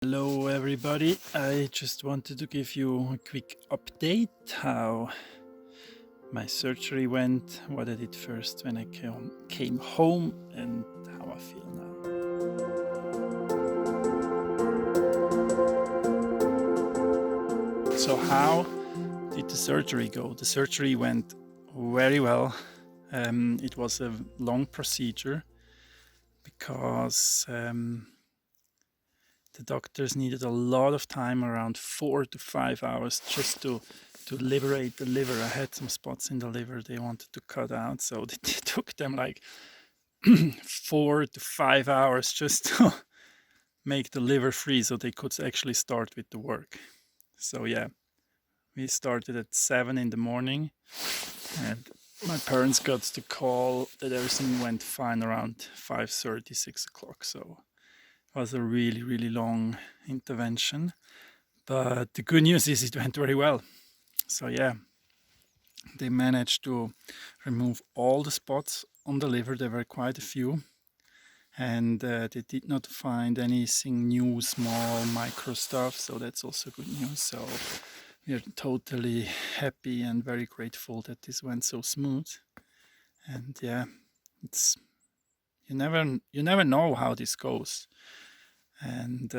Hello, everybody. I just wanted to give you a quick update how my surgery went, what I did first when I came home, and how I feel now. So, how did the surgery go? The surgery went very well. It was a long procedure because the doctors needed a lot of time, around 4 to 5 hours, just to liberate the liver. I had some spots in the liver they wanted to cut out, so it took them like 4 to 5 hours just to make the liver free so they could actually start with the work. So yeah, we started at 7 in the morning, and my parents got the call that everything went fine around 5:30, 6 o'clock. So it was a really, really long intervention. But the good news is it went very well. So yeah, they managed to remove all the spots on the liver. There were quite a few. And they did not find anything new, small, micro stuff. So that's also good news. So we are totally happy and very grateful that this went so smooth. And yeah, it's you never know how this goes. And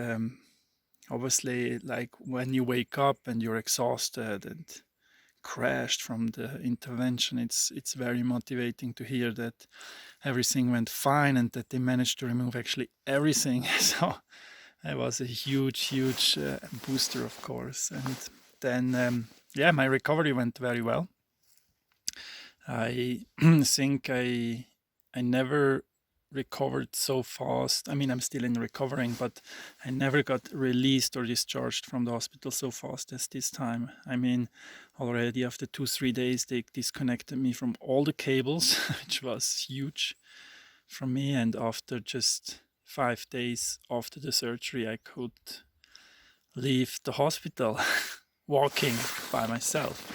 obviously, like when you wake up and you're exhausted and crashed from the intervention, it's very motivating to hear that everything went fine and that they managed to remove actually everything. So that was a huge booster, of course. And then yeah, my recovery went very well. I think I never recovered so fast. I mean, I'm still in recovering, but I never got released or discharged from the hospital so fast as this time. I mean, already after 2-3 days, they disconnected me from all the cables, which was huge for me. And after just 5 days after the surgery, I could leave the hospital walking by myself.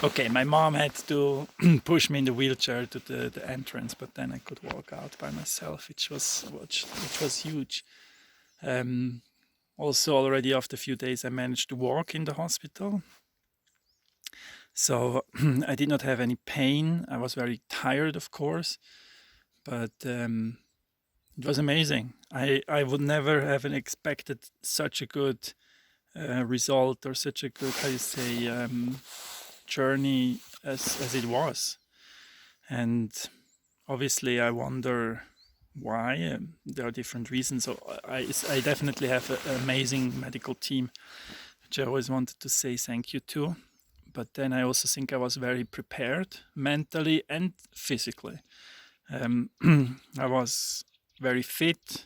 Okay, my mom had to push me in the wheelchair to the entrance, but then I could walk out by myself, which was huge. Also, already after a few days, I managed to walk in the hospital. So I did not have any pain. I was very tired, of course, but it was amazing. I would never have expected such a good result or such a good, how you say, journey as it was. And obviously, I wonder why. There are different reasons. So I definitely have an amazing medical team, which I always wanted to say thank you to. But then I also think I was very prepared mentally and physically. I was very fit.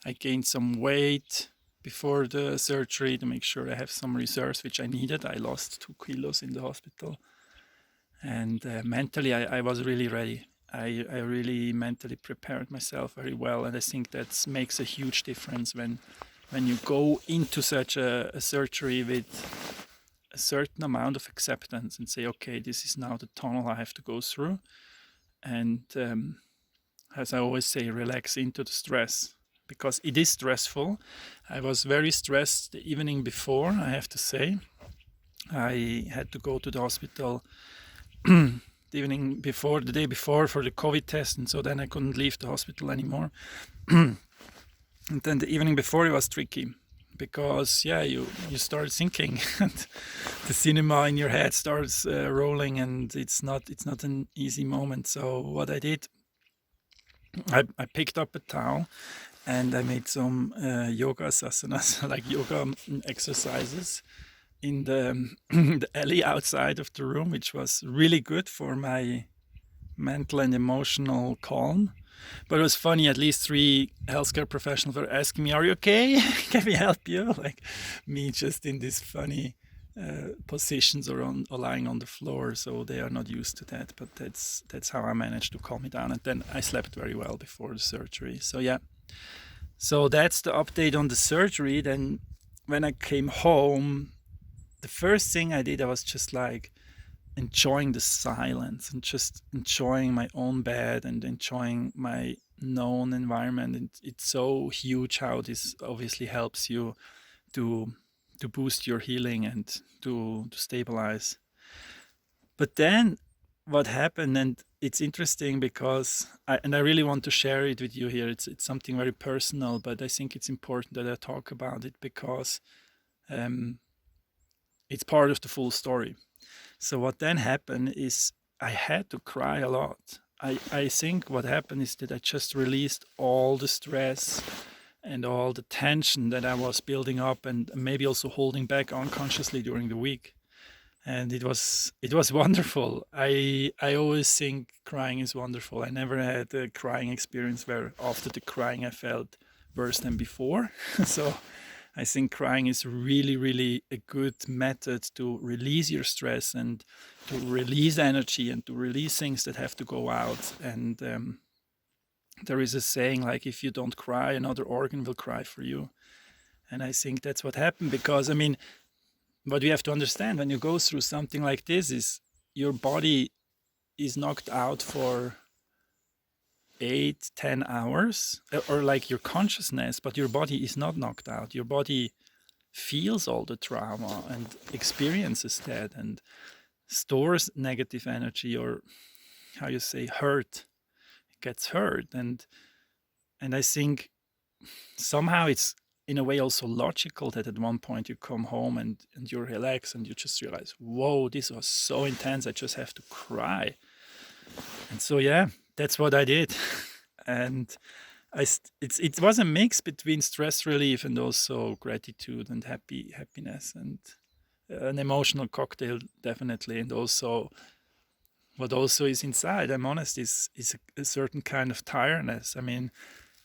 I gained some weight before the surgery to make sure I have some reserves, which I needed. I lost 2 kilos in the hospital. And mentally, I was really ready. I really mentally prepared myself very well. And I think that makes a huge difference when you go into such a surgery with a certain amount of acceptance and say, okay, this is now the tunnel I have to go through. And as I always say, relax into the stress, because it is stressful. I was very stressed the evening before, I have to say. I had to go to the hospital the day before for the COVID test, and so then I couldn't leave the hospital anymore. And then the evening before it was tricky because you start thinking and the cinema in your head starts rolling, and it's not an easy moment. So what I did, I picked up a towel and I made some yoga asanas, like yoga exercises in the alley outside of the room, which was really good for my mental and emotional calm. But it was funny, at least 3 healthcare professionals were asking me, are you okay? Can we help you? Like me just in these funny positions or lying on the floor. So they are not used to that, but that's how I managed to calm me down. And then I slept very well before the surgery. So yeah. So that's the update on the surgery. Then when I came home, the first thing I did, I was just like enjoying the silence and just enjoying my own bed and enjoying my known environment. And it's so huge how this obviously helps you to boost your healing and to stabilize. But then what happened, and it's interesting because I really want to share it with you here. It's something very personal, but I think it's important that I talk about it because um, it's part of the full story. So what then happened is I had to cry a lot. I think what happened is that I just released all the stress and all the tension that I was building up and maybe also holding back unconsciously during the week. And it was wonderful. I always think crying is wonderful. I never had a crying experience where after the crying I felt worse than before. So I think crying is really, really a good method to release your stress and to release energy and to release things that have to go out. And there is a saying like, if you don't cry, another organ will cry for you. And I think that's what happened because, I mean, what we have to understand when you go through something like this is your body is knocked out for 8-10 hours, or like your consciousness, but your body is not knocked out. Your body feels all the trauma and experiences that and stores negative energy, or how you say, hurt. It gets hurt. And I think somehow it's in a way also logical that at one point you come home and you're relaxed and you just realize, whoa, this was so intense, I just have to cry. And so yeah, that's what I did. And it was a mix between stress relief and also gratitude and happiness and an emotional cocktail, definitely. And also what also is inside, I'm honest, is a certain kind of tiredness. I mean,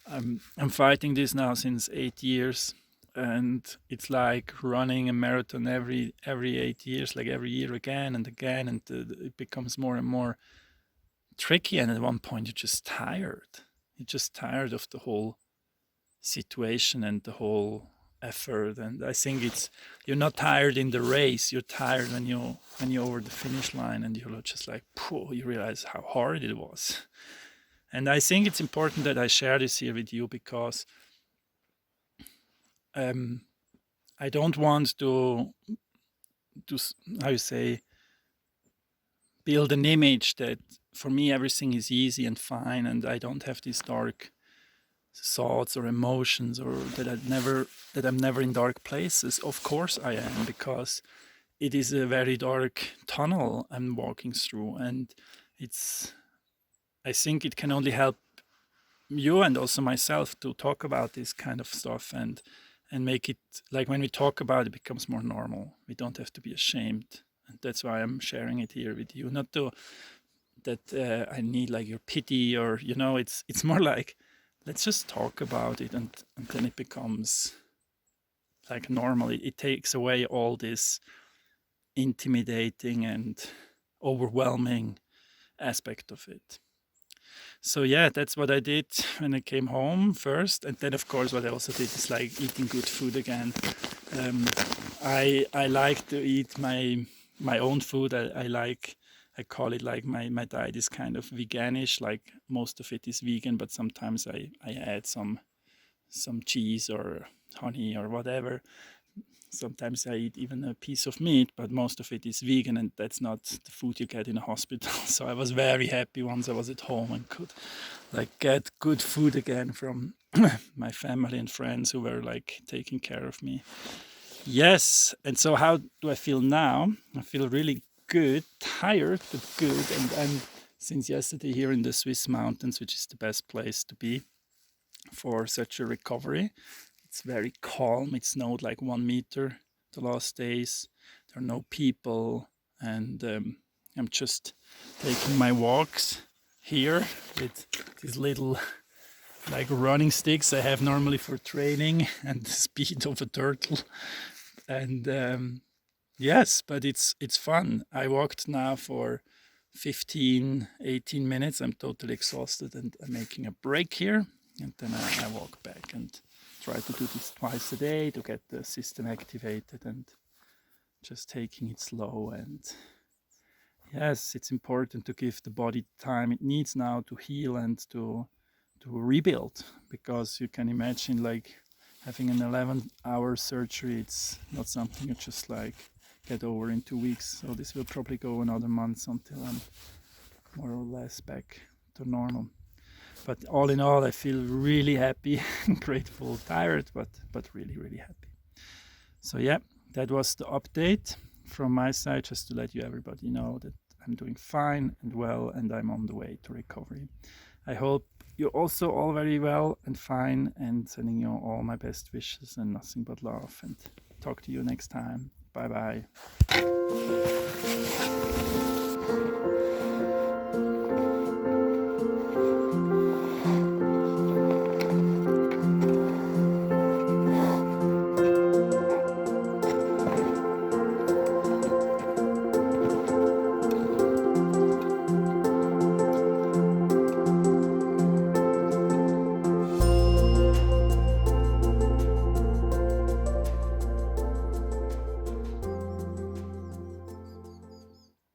I'm fighting this now since 8 years, and it's like running a marathon every 8 years, like every year again and again, and it becomes more and more tricky. And at one point, you're just tired. You're just tired of the whole situation and the whole effort. And I think you're not tired in the race. You're tired when you're over the finish line, and you're just like, you realize how hard it was. And I think it's important that I share this here with you because I don't want to how you say, build an image that for me everything is easy and fine, and I don't have these dark thoughts or emotions, or that I'm never in dark places. Of course I am, because it is a very dark tunnel I'm walking through, and I think it can only help you and also myself to talk about this kind of stuff and make it, like, when we talk about it, it becomes more normal. We don't have to be ashamed, and that's why I'm sharing it here with you. Not that I need like your pity, or it's more like, let's just talk about it, and then it becomes like normal. It takes away all this intimidating and overwhelming aspect of it. So yeah, that's what I did when I came home first, and then of course what I also did is like eating good food again. I like to eat my own food. I call it like my diet is kind of veganish. Like most of it is vegan, but sometimes I add some cheese or honey or whatever. Sometimes I eat even a piece of meat, but most of it is vegan, and that's not the food you get in a hospital. So I was very happy once I was at home and could like get good food again from my family and friends who were like taking care of me. Yes. And so how do I feel now? I feel really good, tired, but good. And I'm since yesterday here in the Swiss mountains, which is the best place to be for such a recovery. It's very calm. It snowed like 1 meter the last days. There are no people, and I'm just taking my walks here with these little like running sticks I have normally for training and the speed of a turtle. And yes, but it's fun. I walked now for 15-18 minutes. I'm totally exhausted, and I'm making a break here, and then I walk back and try to do this twice a day to get the system activated, and just taking it slow. And yes, it's important to give the body time it needs now to heal and to rebuild, because you can imagine, like, having an 11-hour surgery, it's not something you just like get over in 2 weeks. So this will probably go another month until I'm more or less back to normal. But all in all, I feel really happy, grateful, tired, but really, really happy. So yeah, that was the update from my side, just to let you everybody know that I'm doing fine and well, and I'm on the way to recovery. I hope you're also all very well and fine, and sending you all my best wishes and nothing but love, and talk to you next time. Bye bye.